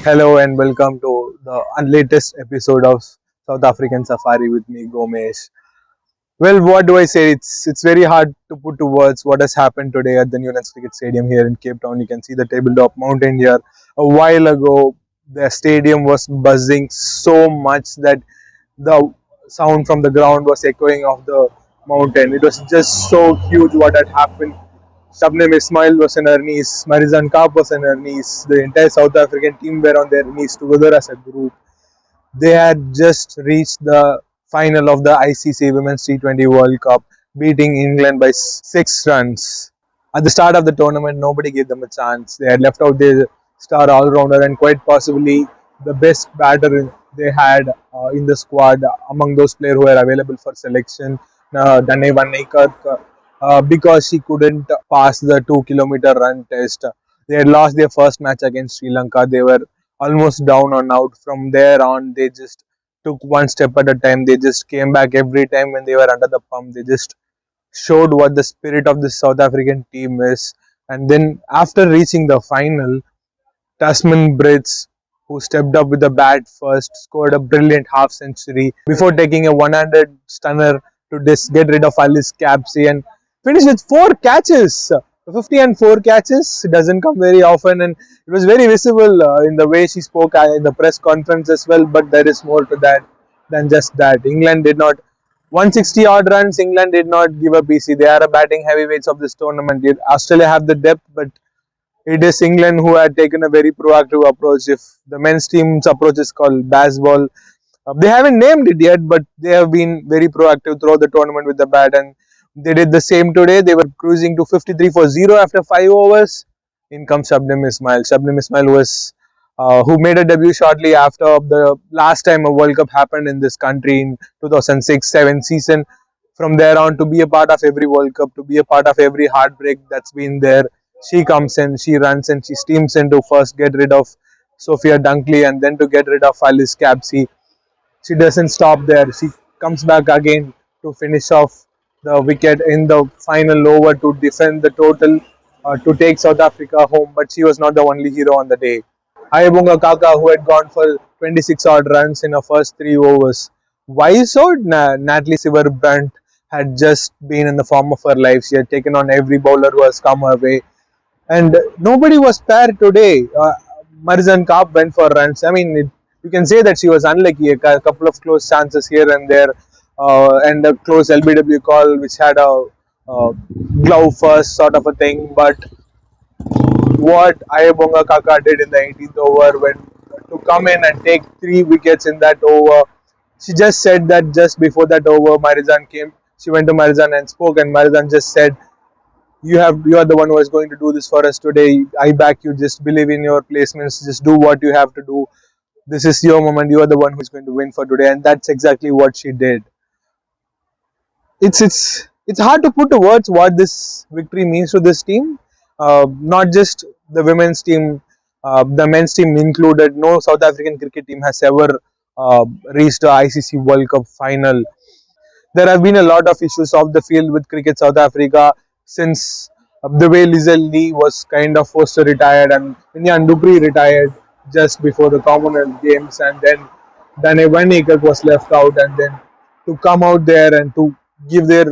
Hello and welcome to the latest episode of South African Safari with me, Gomesh. Well, what do I say? It's very hard to put to words what has happened today at the Newlands Cricket Stadium here in Cape Town. You can see the tabletop mountain here. A while ago, the stadium was buzzing so much that the sound from the ground was echoing off the mountain. It was just so huge what had happened. Shabnam Ismail was on her knees, Marizan Kaap was on her knees, the entire South African team were on their knees together as a group. They had just reached the final of the ICC Women's T20 World Cup, beating England by 6 runs. At the start of the tournament, nobody gave them a chance. They had left out their star all-rounder and quite possibly the best batter they had in the squad among those players who were available for selection, Dane Van Niekerk, because she couldn't pass the 2 kilometer run test. They had lost their first match against Sri Lanka. They were almost down and out. From there on, they just took one step at a time. They just came back every time when they were under the pump. They just showed what the spirit of the South African team is. And then after reaching the final, Tasman Brits, who stepped up with the bat first, scored a brilliant half century before taking a one-handed stunner to get rid of Alice Capsey and finished with 4 catches. 50 and 4 catches doesn't come very often, and it was very visible in the way she spoke in the press conference as well. But there is more to that than just that. England did not 160 odd runs. England did not give up easy. They are a batting heavyweights of this tournament. Australia have the depth, but it is England who had taken a very proactive approach. If the men's team's approach is called baseball, they haven't named it yet, but they have been very proactive throughout the tournament with the bat, and they did the same today. They were cruising to 53 for 0 after 5 overs. In comes Shabnam Ismail. Shabnam Ismail was who made a debut shortly after the last time a World Cup happened in this country in 2006-7 season. From there on, to be a part of every World Cup, to be a part of every heartbreak that's been there, she comes in, she runs in, she steams in to first get rid of Sophia Dunkley and then to get rid of Alice Capsey. She doesn't stop there. She comes back again to finish off the wicket in the final over to defend the total to take South Africa home. But she was not the only hero on the day. Ayabunga Kaka, who had gone for 26 odd runs in her first 3 overs. Why so? Natalie Siverbrandt had just been in the form of her life. She had taken on every bowler who has come her way. And nobody was paired today. Marizan Kaap went for runs. I mean, you can say that she was unlucky. A couple of close chances here and there, and a close LBW call which had a glove first sort of a thing. But what Ayabonga Kaka did in the 18th over when to come in and take 3 wickets in that over, she just said that just before that over, Marizan came. She went to Marizan and spoke, and Marizan just said, you are the one who is going to do this for us today. I back you. Just believe in your placements. Just do what you have to do. This is your moment. You are the one who is going to win for today, and that's exactly what she did. It's hard to put to words what this victory means to this team. Not just the women's team, the men's team included. No South African cricket team has ever reached the ICC World Cup final. There have been a lot of issues off the field with Cricket South Africa since the way Lizelle Lee was kind of forced to retire and Inyan Dupri retired just before the Commonwealth Games, and then Dane Van Niekerk was left out, and then to come out there and to give their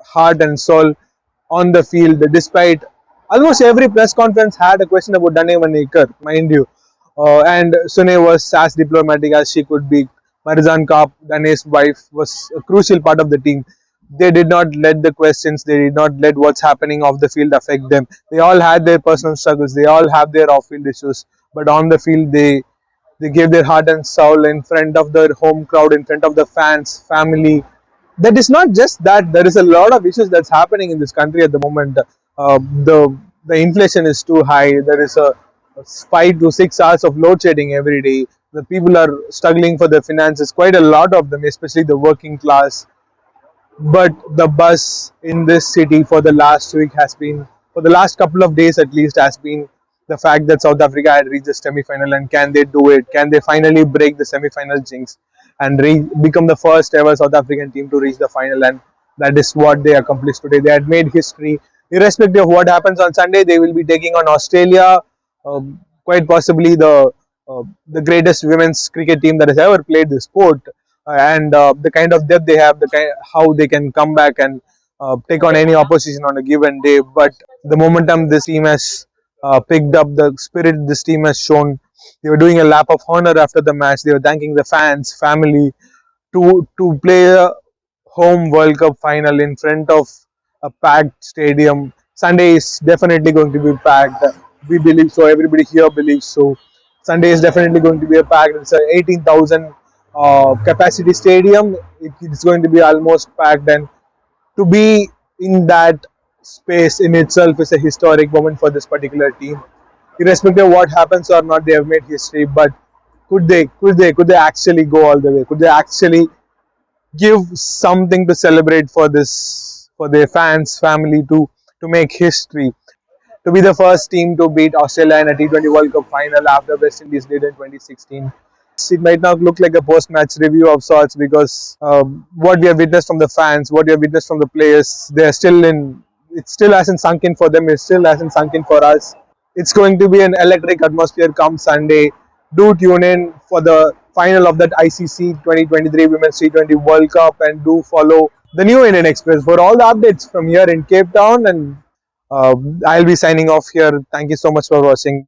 heart and soul on the field, despite almost every press conference had a question about Dane Van Niekerk, mind you. And Sune was as diplomatic as she could be. Marizan Kaap, Dane's wife, was a crucial part of the team. They did not let the questions, they did not let what's happening off the field affect them. They all had their personal struggles, they all have their off-field issues, but on the field they gave their heart and soul in front of the home crowd, in front of the fans, family. That is not just that. There is a lot of issues that's happening in this country at the moment. The inflation is too high. There is a 5 to 6 hours of load shedding every day. The people are struggling for their finances. Quite a lot of them, especially the working class. But the buzz in this city for the last week has been, for the last couple of days at least, has been the fact that South Africa had reached the semi-final, and can they do it? Can they finally break the semi-final jinx and become the first ever South African team to reach the final? And that is what they accomplished today. They had made history. Irrespective of what happens on Sunday, they will be taking on Australia, quite possibly the the greatest women's cricket team that has ever played the sport, and the kind of depth they have, how they can come back and take on any opposition on a given day. But the momentum this team has picked up, the spirit this team has shown, they were doing a lap of honor after the match. They were thanking the fans, family, to play a home World Cup final in front of a packed stadium. Sunday is definitely going to be packed. We believe so. Everybody here believes so. Sunday is definitely going to be a packed. It's a 18,000 capacity stadium. It's going to be almost packed, and to be in that space in itself is a historic moment for this particular team. Irrespective of what happens or not, they have made history. But could they actually go all the way? Could they actually give something to celebrate for this, for their fans, family, to make history, to be the first team to beat Australia in a T20 World Cup final after West Indies did in 2016. It might not look like a post-match review of sorts because what we have witnessed from the fans, what we have witnessed from the players, they are still in. It still hasn't sunk in for them. It still hasn't sunk in for us. It's going to be an electric atmosphere come Sunday. Do tune in for the final of that ICC 2023 Women's T20 World Cup, and do follow the New Indian Express for all the updates from here in Cape Town. And uh, I'll be signing off here. Thank you so much for watching.